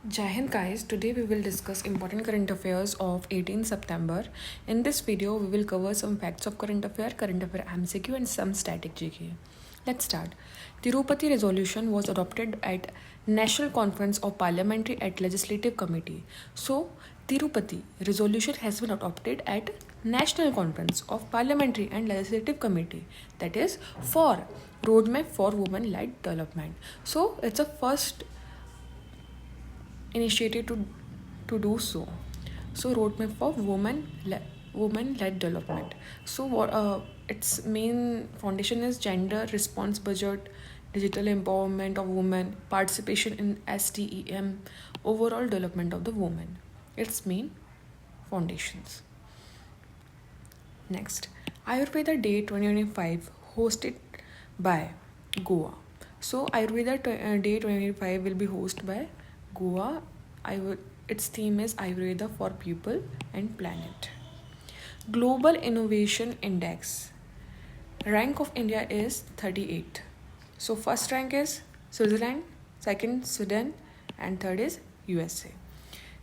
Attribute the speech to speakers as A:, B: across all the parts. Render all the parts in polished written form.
A: Jai Hind guys, today we will discuss important current affairs of 18 September. In this video, we will cover some facts of current affair MCQ and some static GK. Let's start. Tirupati resolution was adopted at National Conference of Parliamentary at Legislative Committee. So, Tirupati resolution has been adopted at National Conference of Parliamentary and Legislative Committee, that is for Roadmap for Women-led Development. So, it's a first initiative to do so. So roadmap for women-led development. So what its main foundation is gender response budget, digital empowerment of women, participation in STEM, overall development of the woman. Its main foundations. Next, Ayurveda Day 2025 hosted by Goa. So Ayurveda Day 2025 will be hosted by Goa. Its theme is Ayurveda for People and Planet. Global Innovation Index. Rank of India is 38. So first rank is Switzerland, second Sweden, and third is USA.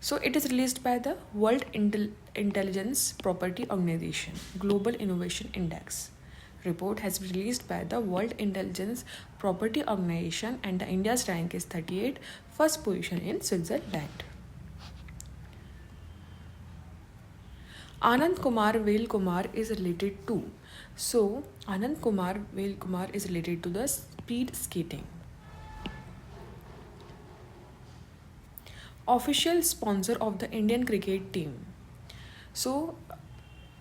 A: So it is released by the World Intelligence Property Organization. Global Innovation Index report has been released by the World Intelligence Property Organization, and the India's rank is 38, first position in Switzerland. Anand Kumar Vel Kumar is related to. So Anand Kumar Vel Kumar is related to the speed skating. Official sponsor of the Indian cricket team. So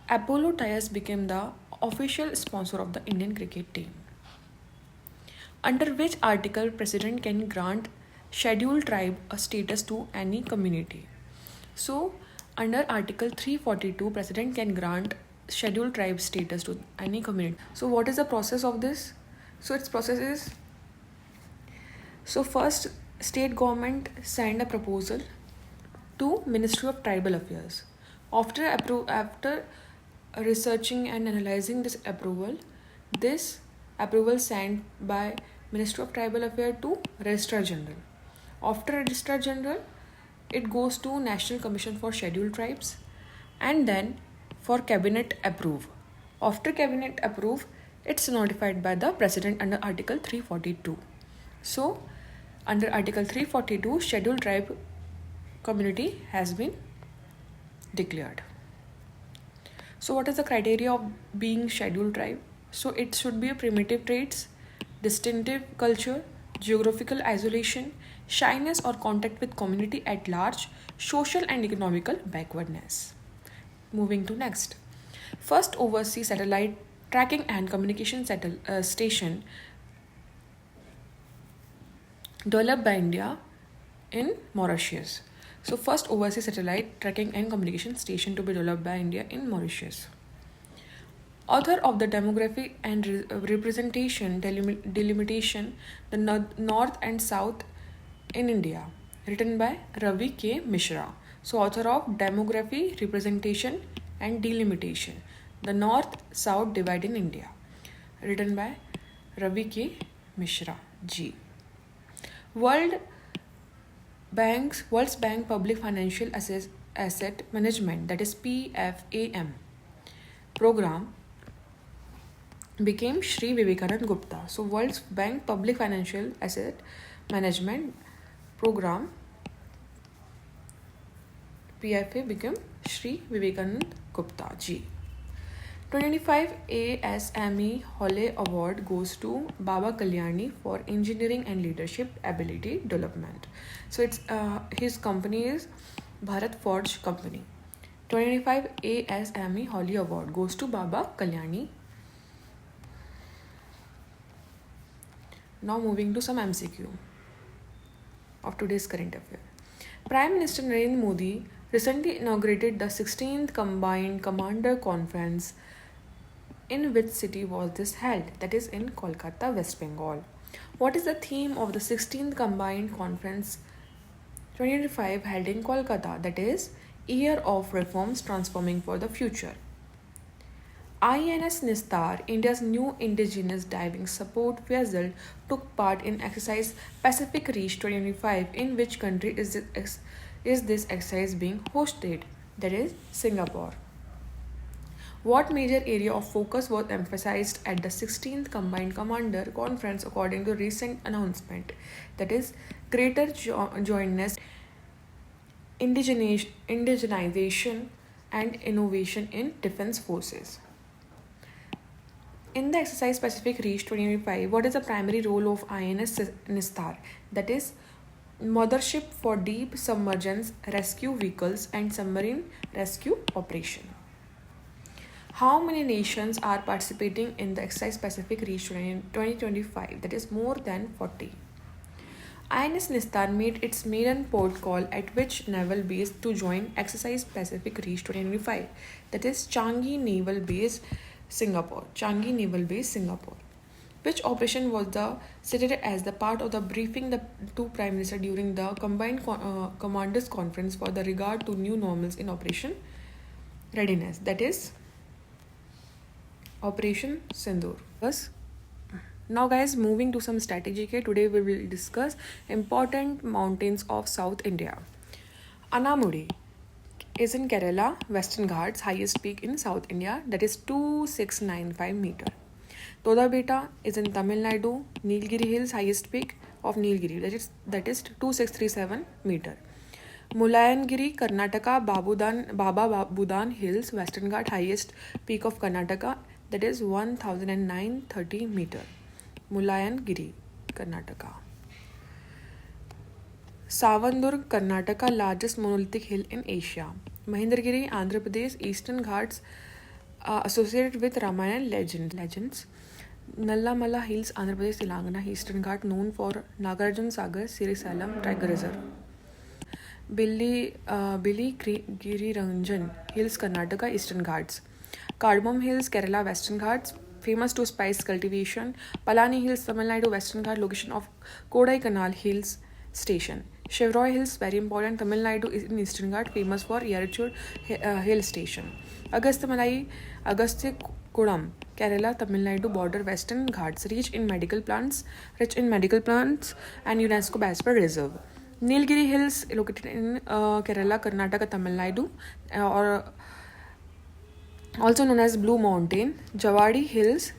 A: Apollo Tyres became the official sponsor of the Indian cricket team. Under which article President can grant scheduled tribe a status to any community? So under Article 342, President can grant scheduled tribe status to any community. So what is the process of this? So its process is, so first state government send a proposal to Ministry of Tribal Affairs. After researching and analyzing this approval sent by Ministry of Tribal Affairs to Registrar General. After Registrar General, it goes to National Commission for Scheduled Tribes and then for Cabinet approve. After Cabinet approve, it's notified by the President under Article 342. So under Article 342, Scheduled Tribe community has been declared. So what is the criteria of being scheduled tribe? So it should be a primitive traits, distinctive culture, geographical isolation, shyness or contact with community at large, social and economical backwardness. Moving to next. First overseas satellite tracking and communication station developed by India in Mauritius. So first overseas satellite tracking and communication station to be developed by India in Mauritius. Author of the Demography and Representation Delimitation, the North and South in India, written by Ravi K. Mishra. So author of Demography, Representation and Delimitation, the North-South divide in India, written by Ravi K. Mishra G. World's Bank Public Financial Asset Management, that is PFAM program became Sri Vivekanand Gupta. So World's Bank Public Financial Asset Management program PFA became Sri Vivekanand Gupta G. 2025 ASME Hole Award goes to Baba Kalyani for engineering and leadership ability development. So it's his company is Bharat Forge Company. 2025 ASME Hole Award goes to Baba Kalyani. Now moving to some MCQ of today's current affair. Prime Minister Narendra Modi recently inaugurated the 16th Combined Commander Conference. In which city was this held? That is in Kolkata, West Bengal. What is the theme of the 16th Combined Conference 2025 held in Kolkata? That is Year of Reforms Transforming for the Future. INS Nistar, India's new indigenous diving support vessel, took part in exercise Pacific Reach 2025. In which country is this exercise being hosted? That is Singapore. What major area of focus was emphasized at the 16th Combined Commander Conference according to recent announcement? That is greater jointness, indigenization, and innovation in defense forces. In the exercise Pacific Reach 2025, what is the primary role of INS Nistar? That is mothership for deep submergence rescue vehicles and submarine rescue operation. How many nations are participating in the exercise Pacific Reach 2025? That is more than 40. INS Nistar made its maiden port call at which naval base to join exercise Pacific Reach 2025? That is Changi Naval Base, Singapore. Changi Naval Base, Singapore. Which operation was cited as the part of the briefing the two prime ministers during the combined commanders conference for the regard to new normals in operation readiness? That is Operation Sindoor. Yes. Now guys, moving to some strategy here. Today we will discuss important mountains of South India. Anamudi is in Kerala, Western Ghats, highest peak in South India, that is 2695 meter. Todabeta is in Tamil Nadu, Nilgiri Hills, highest peak of Nilgiri, that is 2637 meter. Mulayangiri, Karnataka, Baba Budan Hills, Western Ghat, highest peak of Karnataka, that is 1930 meter. Mulayangiri, Karnataka. Savandurg, Karnataka, largest monolithic hill in Asia. Mahendragiri, Andhra Pradesh, Eastern Ghats, associated with Ramayana legends. Nallamala Hills, Andhra Pradesh, Telangana, Eastern Ghat, known for Nagarjuna Sagar, Sirisalam Tiger Reserve. Billi Giriranjan Hills, Karnataka, Eastern Ghats. Cardamom Hills, Kerala, Western Ghats, famous to spice cultivation. Palani Hills, Tamil Nadu, Western Ghat, location of Kodaikanal Hills Station. Shivroy Hills, very important, Tamil Nadu is in Eastern Ghat, famous for Yerachur Hill Station. Agastyamalai, Agastyakulam, Kerala, Tamil Nadu border, Western Ghats, rich in medical plants and UNESCO Biosphère Reserve. Nilgiri Hills, located in Kerala, Karnataka, Tamil Nadu, or also known as Blue Mountain. Javadi Hills,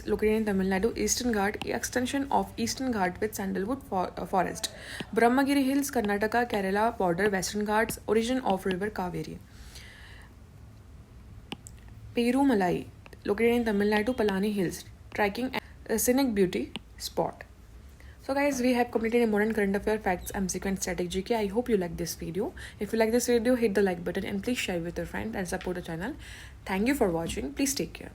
A: located in Tamil Nadu, Eastern Ghat, extension of Eastern Ghat with sandalwood forest. Brahmagiri Hills, Karnataka, Kerala border, Western Ghats, origin of river Kaveri. Perumalai, located in Tamil Nadu, Palani Hills, trekking and scenic beauty spot. So guys, we have completed important current affair facts, MCQ and static GK. I hope you like this video. If you like this video, hit the like button and please share with your friends and support the channel. Thank you for watching. Please take care.